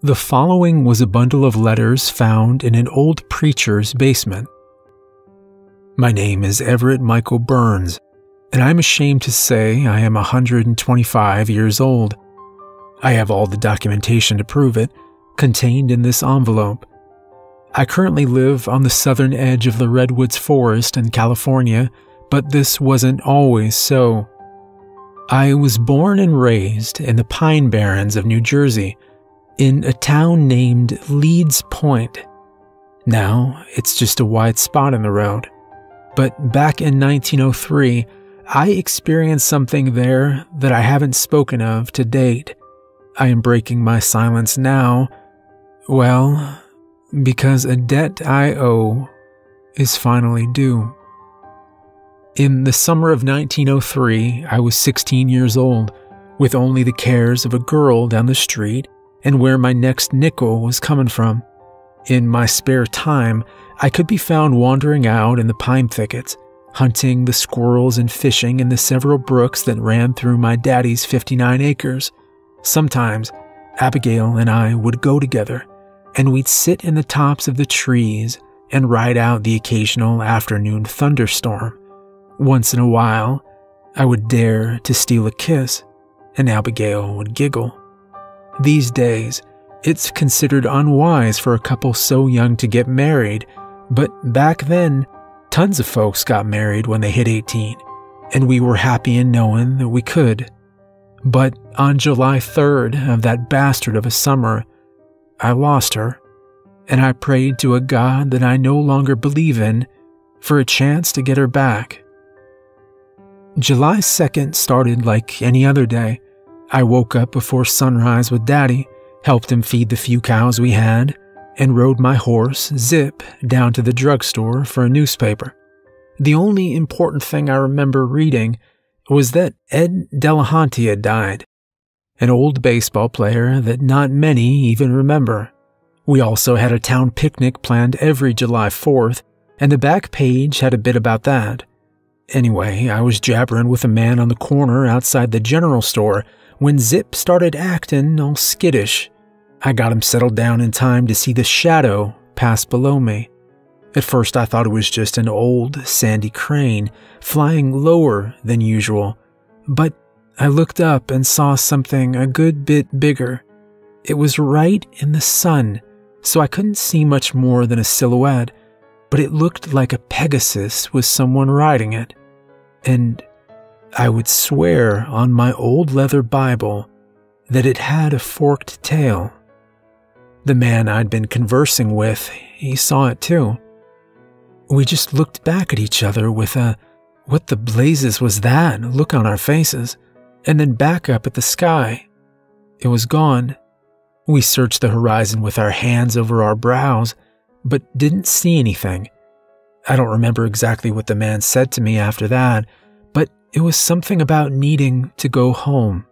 The following was a bundle of letters found in an old preacher's basement. My name is Everett Michael Barrens, and I'm ashamed to say I am 125 years old. I have all the documentation to prove it, contained in this envelope. I currently live on the southern edge of the Redwoods Forest in California, but this wasn't always so. I was born and raised in the Pine Barrens of New Jersey, in a town named Leeds Point. Now, it's just a wide spot in the road. But back in 1903, I experienced something there that I haven't spoken of to date. I am breaking my silence now, well, because a debt I owe is finally due. In the summer of 1903, I was 16 years old, with only the cares of a girl down the street and where my next nickel was coming from. In my spare time, I could be found wandering out in the pine thickets, hunting the squirrels and fishing in the several brooks that ran through my daddy's 59 acres. Sometimes, Abigail and I would go together, and we'd sit in the tops of the trees and ride out the occasional afternoon thunderstorm. Once in a while, I would dare to steal a kiss, and Abigail would giggle. These days, it's considered unwise for a couple so young to get married, but back then, tons of folks got married when they hit 18, and we were happy in knowing that we could. But on July 3rd of that bastard of a summer, I lost her, and I prayed to a God that I no longer believe in for a chance to get her back. July 2nd started like any other day. I woke up before sunrise with Daddy, helped him feed the few cows we had, and rode my horse, Zip, down to the drugstore for a newspaper. The only important thing I remember reading was that Ed Delahanty had died, an old baseball player that not many even remember. We also had a town picnic planned every July 4th, and the back page had a bit about that. Anyway, I was jabbering with a man on the corner outside the general store when Zip started acting all skittish. I got him settled down in time to see the shadow pass below me. At first I thought it was just an old, sandy crane flying lower than usual, but I looked up and saw something a good bit bigger. It was right in the sun, so I couldn't see much more than a silhouette, but it looked like a Pegasus with someone riding it. And I would swear on my old leather Bible that it had a forked tail. The man I'd been conversing with, he saw it too. We just looked back at each other with a "what the blazes was that" look on our faces, and then back up at the sky. It was gone. We searched the horizon with our hands over our brows, but didn't see anything. I don't remember exactly what the man said to me after that, but it was something about needing to go home.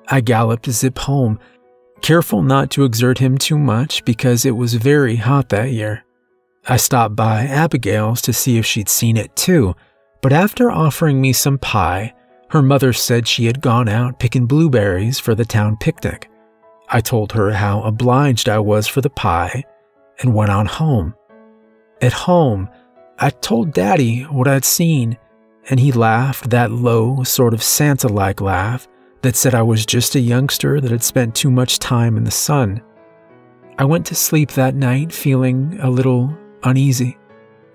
I galloped Zip home, careful not to exert him too much because it was very hot that year. I stopped by Abigail's to see if she'd seen it too, but after offering me some pie, her mother said she had gone out picking blueberries for the town picnic. I told her how obliged I was for the pie and went on home. At home, I told Daddy what I'd seen, and he laughed that low, sort of Santa-like laugh that said I was just a youngster that had spent too much time in the sun. I went to sleep that night feeling a little uneasy.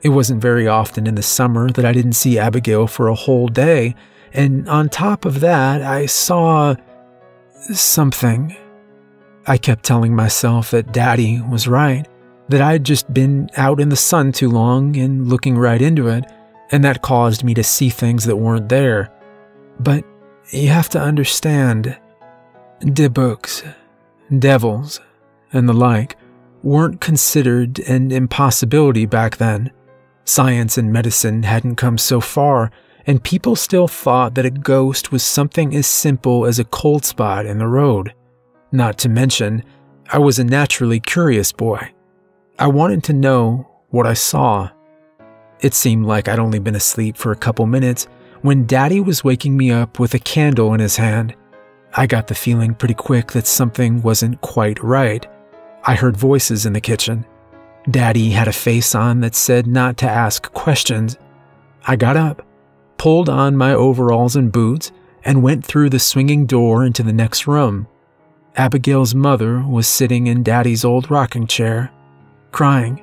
It wasn't very often in the summer that I didn't see Abigail for a whole day, and on top of that, I saw something. I kept telling myself that Daddy was right, that I'd just been out in the sun too long and looking right into it, and that caused me to see things that weren't there. But you have to understand, dibooks, devils, and the like weren't considered an impossibility back then. Science and medicine hadn't come so far, and people still thought that a ghost was something as simple as a cold spot in the road. Not to mention, I was a naturally curious boy. I wanted to know what I saw. It seemed like I'd only been asleep for a couple minutes when Daddy was waking me up with a candle in his hand. I got the feeling pretty quick that something wasn't quite right. I heard voices in the kitchen. Daddy had a face on that said not to ask questions. I got up, pulled on my overalls and boots, and went through the swinging door into the next room. Abigail's mother was sitting in Daddy's old rocking chair, crying.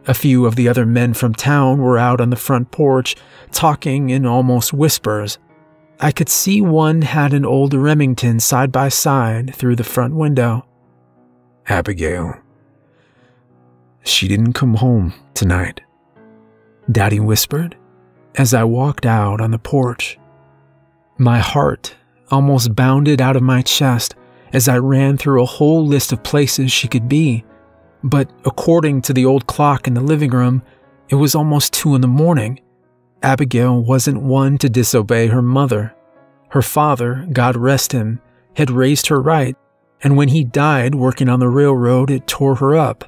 A few of the other men from town were out on the front porch, talking in almost whispers. I could see one had an old Remington side by side through the front window. "Abigail. She didn't come home tonight," Daddy whispered as I walked out on the porch. My heart almost bounded out of my chest as I ran through a whole list of places she could be. But according to the old clock in the living room, it was almost 2 in the morning. Abigail wasn't one to disobey her mother. Her father, God rest him, had raised her right, and when he died working on the railroad, it tore her up.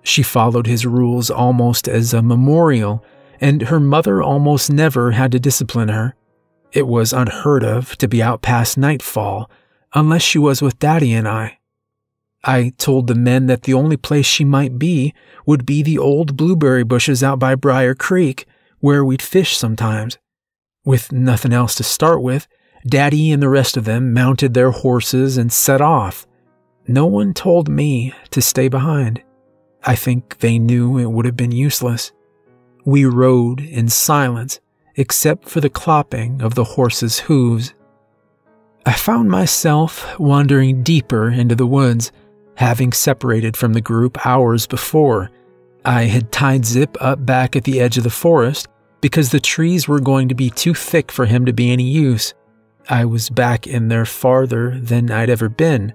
She followed his rules almost as a memorial, and her mother almost never had to discipline her. It was unheard of to be out past nightfall, unless she was with Daddy and I. I told the men that the only place she might be would be the old blueberry bushes out by Briar Creek, where we'd fish sometimes. With nothing else to start with, Daddy and the rest of them mounted their horses and set off. No one told me to stay behind. I think they knew it would have been useless. We rode in silence, except for the clopping of the horses' hooves. I found myself wandering deeper into the woods, having separated from the group hours before. I had tied Zip up back at the edge of the forest because the trees were going to be too thick for him to be any use. I was back in there farther than I'd ever been.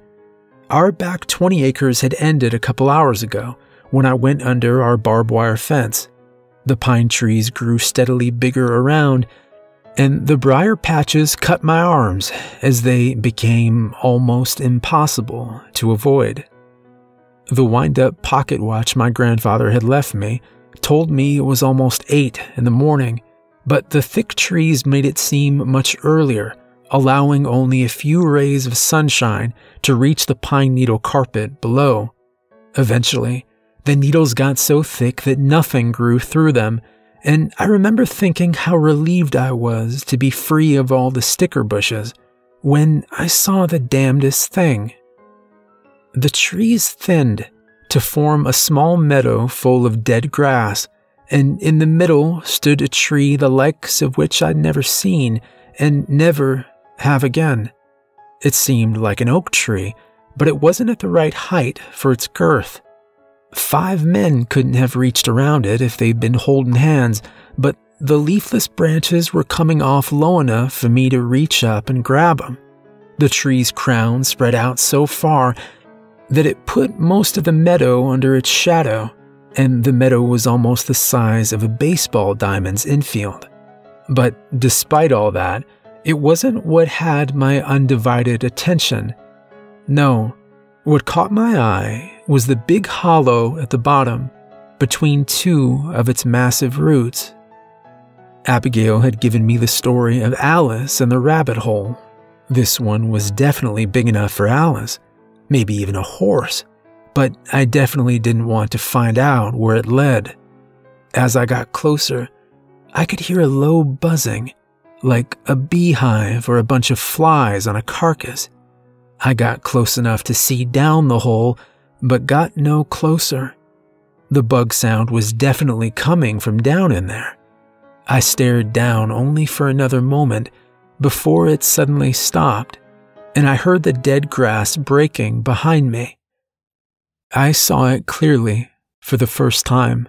Our back 20 acres had ended a couple hours ago when I went under our barbed wire fence. The pine trees grew steadily bigger around, and the briar patches cut my arms as they became almost impossible to avoid. The wind-up pocket watch my grandfather had left me told me it was almost 8 in the morning, but the thick trees made it seem much earlier, allowing only a few rays of sunshine to reach the pine needle carpet below. Eventually, the needles got so thick that nothing grew through them, and I remember thinking how relieved I was to be free of all the sticker bushes when I saw the damnedest thing. The trees thinned to form a small meadow full of dead grass, and in the middle stood a tree the likes of which I'd never seen and never have again. It seemed like an oak tree, but it wasn't at the right height for its girth. 5 men couldn't have reached around it if they'd been holding hands, but the leafless branches were coming off low enough for me to reach up and grab them. The tree's crown spread out so far that it put most of the meadow under its shadow, and the meadow was almost the size of a baseball diamond's infield. But despite all that, it wasn't what had my undivided attention. No, what caught my eye was the big hollow at the bottom, between 2 of its massive roots. Abigail had given me the story of Alice and the rabbit hole. This one was definitely big enough for Alice, maybe even a horse, but I definitely didn't want to find out where it led. As I got closer, I could hear a low buzzing, like a beehive or a bunch of flies on a carcass. I got close enough to see down the hole, but got no closer. The bug sound was definitely coming from down in there. I stared down only for another moment before it suddenly stopped, and I heard the dead grass breaking behind me. I saw it clearly for the first time.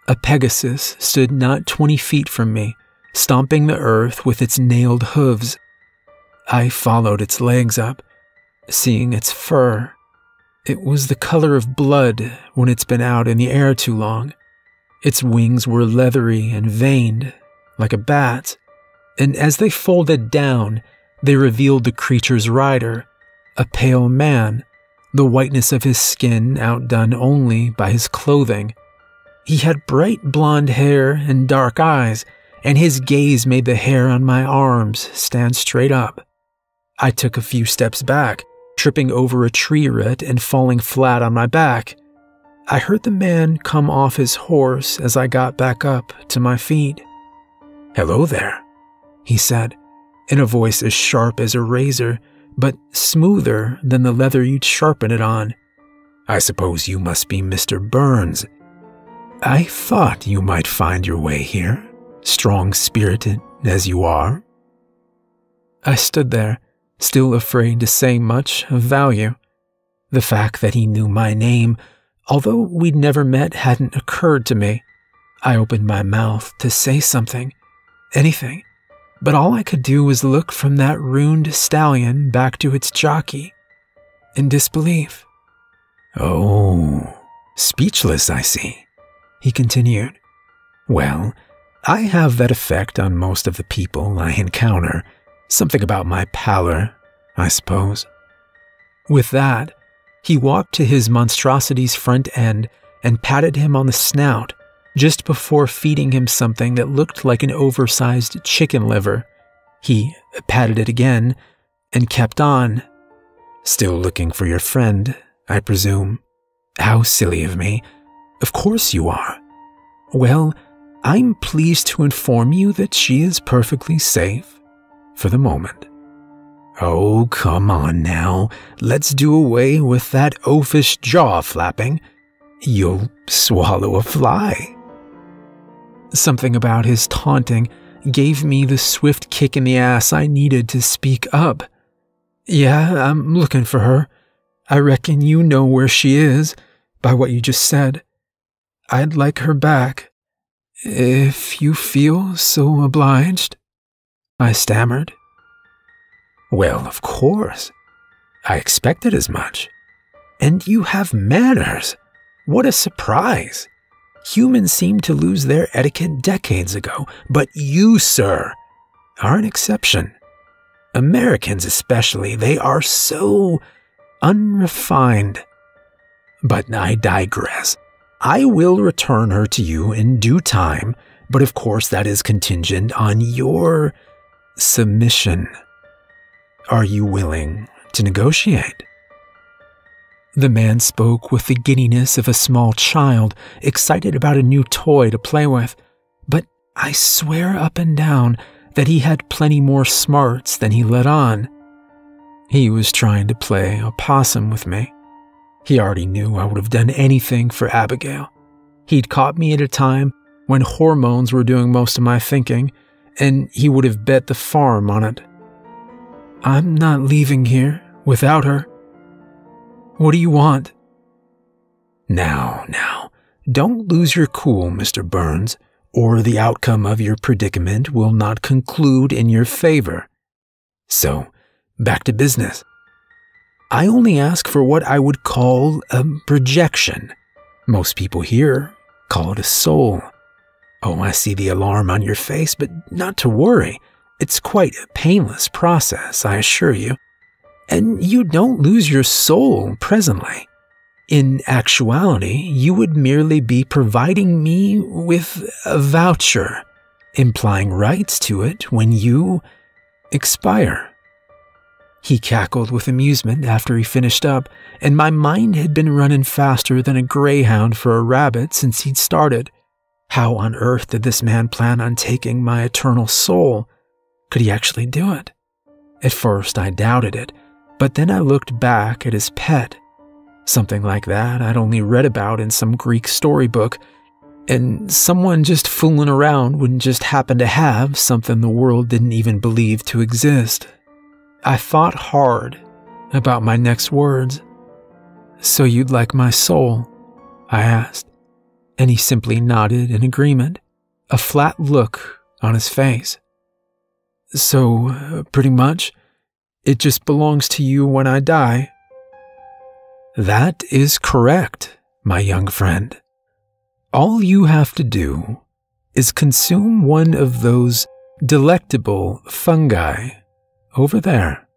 A Pegasus stood not 20 feet from me, stomping the earth with its nailed hooves. I followed its legs up, seeing its fur. It was the color of blood when it's been out in the air too long. Its wings were leathery and veined, like a bat's, and as they folded down, they revealed the creature's rider, a pale man, the whiteness of his skin outdone only by his clothing. He had bright blonde hair and dark eyes, and his gaze made the hair on my arms stand straight up. I took a few steps back, tripping over a tree root and falling flat on my back. I heard the man come off his horse as I got back up to my feet. "Hello there," he said, in a voice as sharp as a razor, but smoother than the leather you'd sharpen it on. "I suppose you must be Mr. Barrens. I thought you might find your way here, strong-spirited as you are." I stood there, still afraid to say much of value. The fact that he knew my name, although we'd never met, hadn't occurred to me. I opened my mouth to say something, anything, but all I could do was look from that ruined stallion back to its jockey, in disbelief. "Oh, speechless, I see," he continued. "Well, I have that effect on most of the people I encounter. Something about my pallor, I suppose." With that, he walked to his monstrosity's front end and patted him on the snout just before feeding him something that looked like an oversized chicken liver. He patted it again and kept on. "Still looking for your friend, I presume? How silly of me. Of course you are. Well, I'm pleased to inform you that she is perfectly safe, for the moment." "Oh, come on now. Let's do away with that oafish jaw flapping. You'll swallow a fly." Something about his taunting gave me the swift kick in the ass I needed to speak up. "Yeah, I'm looking for her. I reckon you know where she is, by what you just said. I'd like her back, if you feel so obliged," I stammered. "Well, of course. I expected as much. And you have manners. What a surprise. Humans seem to lose their etiquette decades ago, but you, sir, are an exception. Americans especially, they are so unrefined. But I digress. I will return her to you in due time, but of course that is contingent on your submission. Are you willing to negotiate?" The man spoke with the giddiness of a small child excited about a new toy to play with, but I swear up and down that he had plenty more smarts than he let on. He was trying to play opossum with me. He already knew I would have done anything for Abigail. He'd caught me at a time when hormones were doing most of my thinking, and he would have bet the farm on it. "I'm not leaving here without her. What do you want?" Now, don't lose your cool, Mr. Barrens, or the outcome of your predicament will not conclude in your favor. So, back to business. I only ask for what I would call a projection. Most people here call it a soul. Oh, I see the alarm on your face, but not to worry. It's quite a painless process, I assure you. And you don't lose your soul presently. In actuality, you would merely be providing me with a voucher, implying rights to it when you expire. He cackled with amusement after he finished up, and my mind had been running faster than a greyhound for a rabbit since he'd started. How on earth did this man plan on taking my eternal soul? Could he actually do it? At first I doubted it, but then I looked back at his pet. Something like that I'd only read about in some Greek storybook, and someone just fooling around wouldn't just happen to have something the world didn't even believe to exist. I thought hard about my next words. "So you'd like my soul?" I asked, and he simply nodded in agreement, a flat look on his face. "So, pretty much, it just belongs to you when I die?" "That is correct, my young friend. All you have to do is consume one of those delectable fungi over there."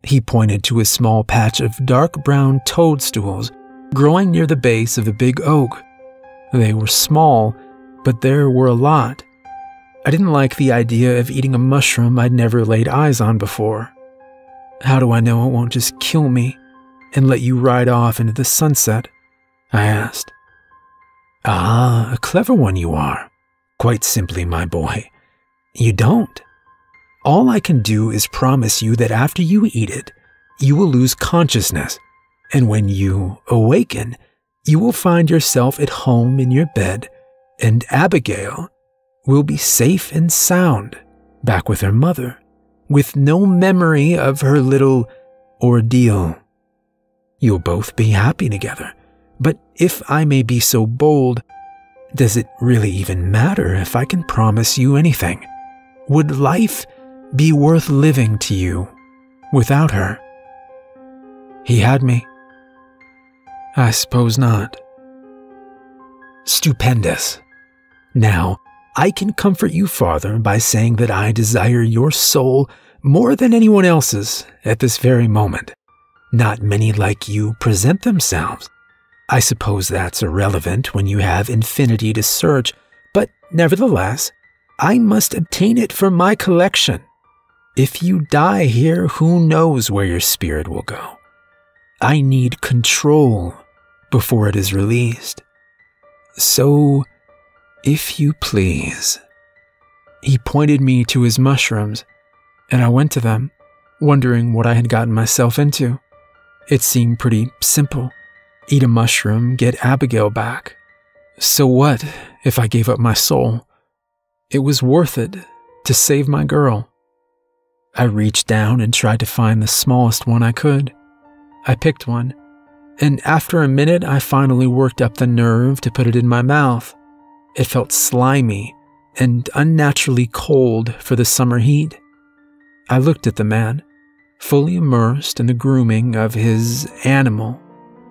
He pointed to a small patch of dark brown toadstools growing near the base of a big oak. They were small, but there were a lot. I didn't like the idea of eating a mushroom I'd never laid eyes on before. How do I know it won't just kill me and let you ride off into the sunset? I asked. Ah, a clever one you are. Quite simply, my boy, you don't. All I can do is promise you that after you eat it, you will lose consciousness, and when you awaken, you will find yourself at home in your bed, and Abigail will be safe and sound, back with her mother, with no memory of her little ordeal. You'll both be happy together, but if I may be so bold, does it really even matter if I can promise you anything? Would life be worth living to you without her? He had me. I suppose not. Stupendous. Now, I can comfort you farther by saying that I desire your soul more than anyone else's at this very moment. Not many like you present themselves. I suppose that's irrelevant when you have infinity to search, but nevertheless, I must obtain it from my collection. If you die here, who knows where your spirit will go? I need control before it is released. So, if you please. He pointed me to his mushrooms, and I went to them, wondering what I had gotten myself into. It seemed pretty simple. Eat a mushroom, get Abigail back. So what if I gave up my soul? It was worth it to save my girl. I reached down and tried to find the smallest one I could. I picked one, and after a minute I finally worked up the nerve to put it in my mouth. It felt slimy and unnaturally cold for the summer heat. I looked at the man, fully immersed in the grooming of his animal,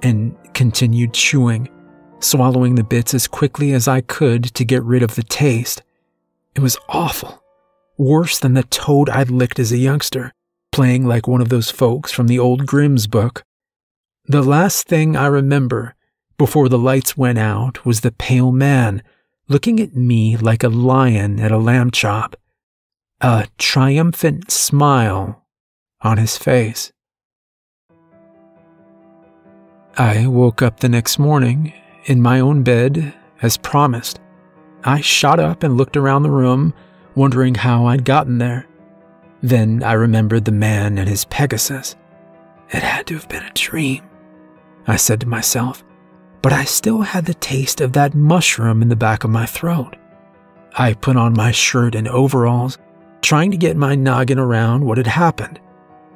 and continued chewing, swallowing the bits as quickly as I could to get rid of the taste. It was awful, worse than the toad I'd licked as a youngster, playing like one of those folks from the old Grimm's book. The last thing I remember before the lights went out was the pale man looking at me like a lion at a lamb chop, a triumphant smile on his face. I woke up the next morning in my own bed as promised. I shot up and looked around the room, wondering how I'd gotten there. Then I remembered the man and his Pegasus. It had to have been a dream, I said to myself, but I still had the taste of that mushroom in the back of my throat. I put on my shirt and overalls, trying to get my noggin around what had happened.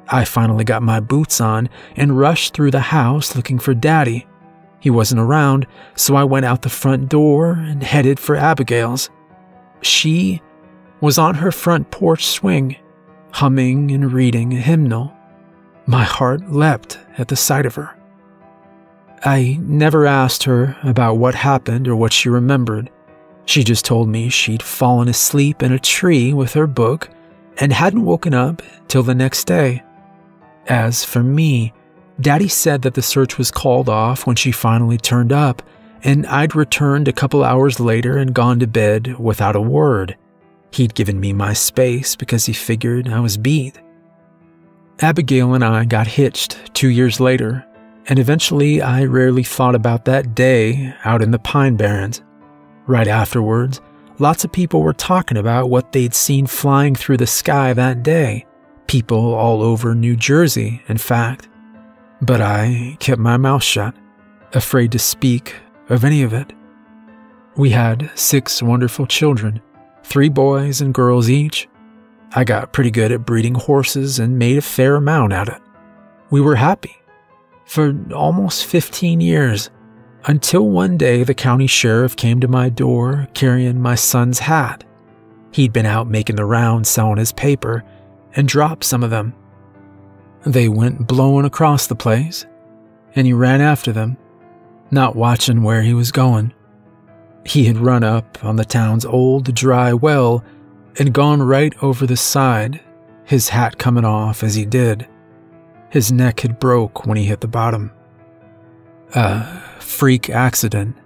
I finally got my boots on and rushed through the house looking for Daddy. He wasn't around, so I went out the front door and headed for Abigail's. She was on her front porch swing, humming and reading a hymnal. My heart leapt at the sight of her. I never asked her about what happened or what she remembered. She just told me she'd fallen asleep in a tree with her book and hadn't woken up till the next day. As for me, Daddy said that the search was called off when she finally turned up, and I'd returned a couple hours later and gone to bed without a word. He'd given me my space because he figured I was beat. Abigail and I got hitched 2 years later, and eventually I rarely thought about that day out in the Pine Barrens. Right afterwards, lots of people were talking about what they'd seen flying through the sky that day. People all over New Jersey, in fact. But I kept my mouth shut, afraid to speak of any of it. We had 6 wonderful children, 3 boys and girls each. I got pretty good at breeding horses and made a fair amount at it. We were happy for almost 15 years, until one day the county sheriff came to my door carrying my son's hat. He'd been out making the rounds selling his paper and dropped some of them. They went blowing across the place, and he ran after them, not watching where he was going. He had run up on the town's old dry well and gone right over the side, his hat coming off as he did. His neck had broke when he hit the bottom. A freak accident,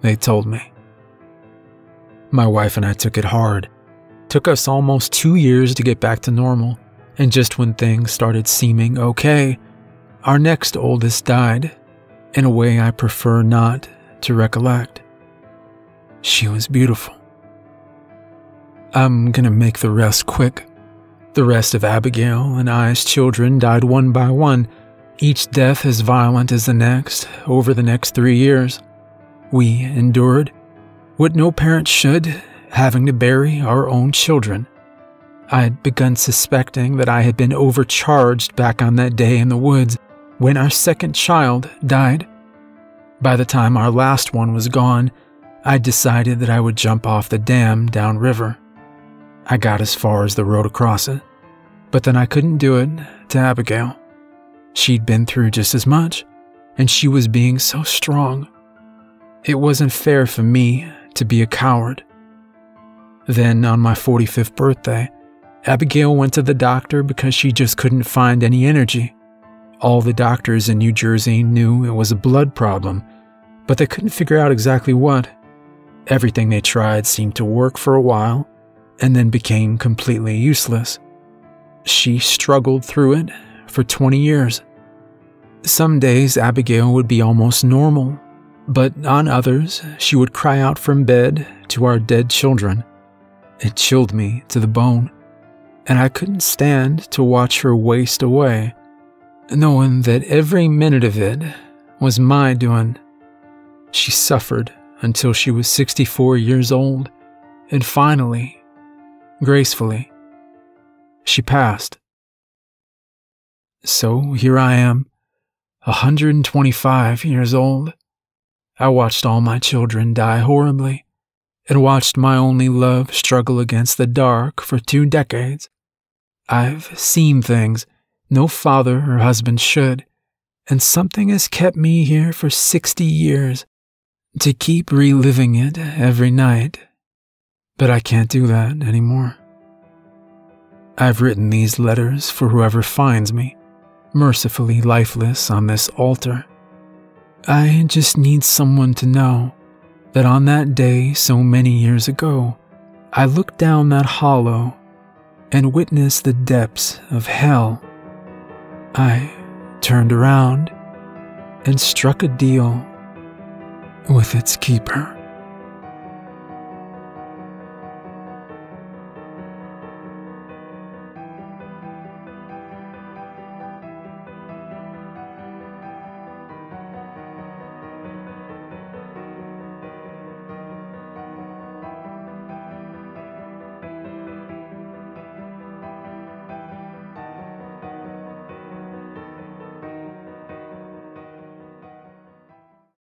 they told me. My wife and I took it hard. took us almost 2 years to get back to normal, and just when things started seeming okay, our next oldest died, in a way I prefer not to recollect. She was beautiful. I'm gonna make the rest quick. The rest of Abigail and I's children died one by one, each death as violent as the next, over the next 3 years. We endured what no parent should, having to bury our own children. I had begun suspecting that I had been overcharged back on that day in the woods when our second child died. By the time our last one was gone, I decided that I would jump off the dam downriver. I got as far as the road across it, but then I couldn't do it to Abigail. She'd been through just as much, and she was being so strong. It wasn't fair for me to be a coward. Then, on my 45th birthday, Abigail went to the doctor because she just couldn't find any energy. All the doctors in New Jersey knew it was a blood problem, but they couldn't figure out exactly what. Everything they tried seemed to work for a while, and then became completely useless. She struggled through it for 20 years. Some days Abigail would be almost normal, but on others she would cry out from bed to our dead children. It chilled me to the bone, and I couldn't stand to watch her waste away, knowing that every minute of it was my doing. She suffered until she was 64 years old, and finally, gracefully, she passed. So here I am, 125 years old. I watched all my children die horribly, and watched my only love struggle against the dark for 2 decades. I've seen things no father or husband should, and something has kept me here for 60 years, to keep reliving it every night. But I can't do that anymore. I've written these letters for whoever finds me, mercifully lifeless on this altar. I just need someone to know that on that day so many years ago, I looked down that hollow and witnessed the depths of hell. I turned around and struck a deal with its keeper.